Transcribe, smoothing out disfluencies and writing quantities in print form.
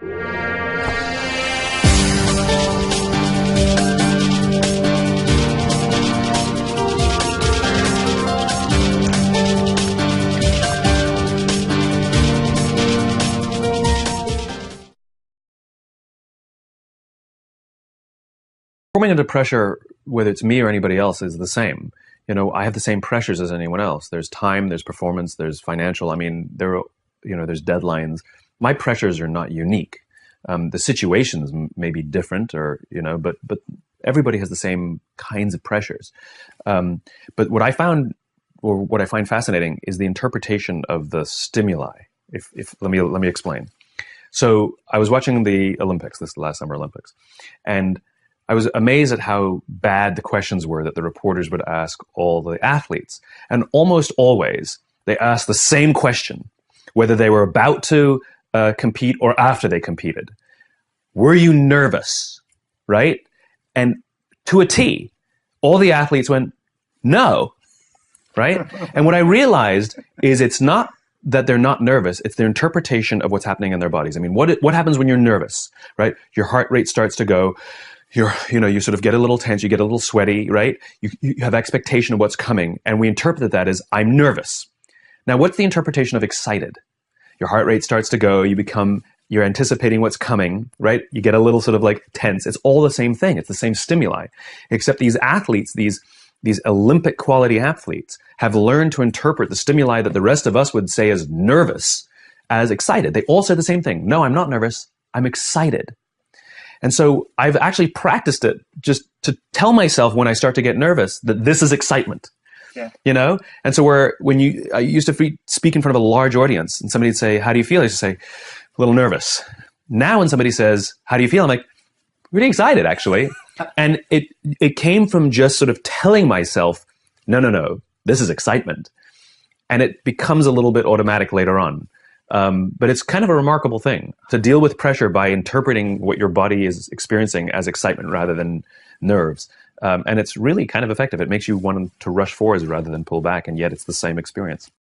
Performing under pressure, whether it's me or anybody else, is the same. I have the same pressures as anyone else. There's time, there's performance, there's financial. I mean, there's deadlines. My pressures are not unique. The situations may be different, but everybody has the same kinds of pressures. But what I found, or what I find fascinating, is the interpretation of the stimuli. If let me explain. So I was watching the Olympics, this last Summer Olympics, and I was amazed at how bad the questions were that the reporters would ask all the athletes. And almost always, they asked the same question, whether they were about to compete or after they competed. Were you nervous? Right? And to a T, all the athletes went, no. Right? And what I realized is it's not that they're not nervous, it's their interpretation of what's happening in their bodies. I mean, what happens when you're nervous, right? Your heart rate starts to go. You sort of get a little tense, you get a little sweaty, right? You have expectation of what's coming, and we interpret that as, I'm nervous. Now, what's the interpretation of excited? Your heart rate starts to go, you're anticipating what's coming, right? You get a little sort of like tense. It's all the same thing. It's the same stimuli, except these athletes, these Olympic quality athletes, have learned to interpret the stimuli that the rest of us would say as nervous as excited. They all say the same thing. No, I'm not nervous. I'm excited. And so I've actually practiced it just to tell myself when I start to get nervous that this is excitement. Yeah. And so I used to speak in front of a large audience and somebody'd say, how do you feel? I used to say, a little nervous. Now when somebody says, how do you feel? I'm like, really excited, actually. And it came from just sort of telling myself, no, this is excitement. And it becomes a little bit automatic later on. But it's kind of a remarkable thing to deal with pressure by interpreting what your body is experiencing as excitement rather than nerves. And it's really kind of effective. It makes you want to rush forwards rather than pull back, and yet it's the same experience.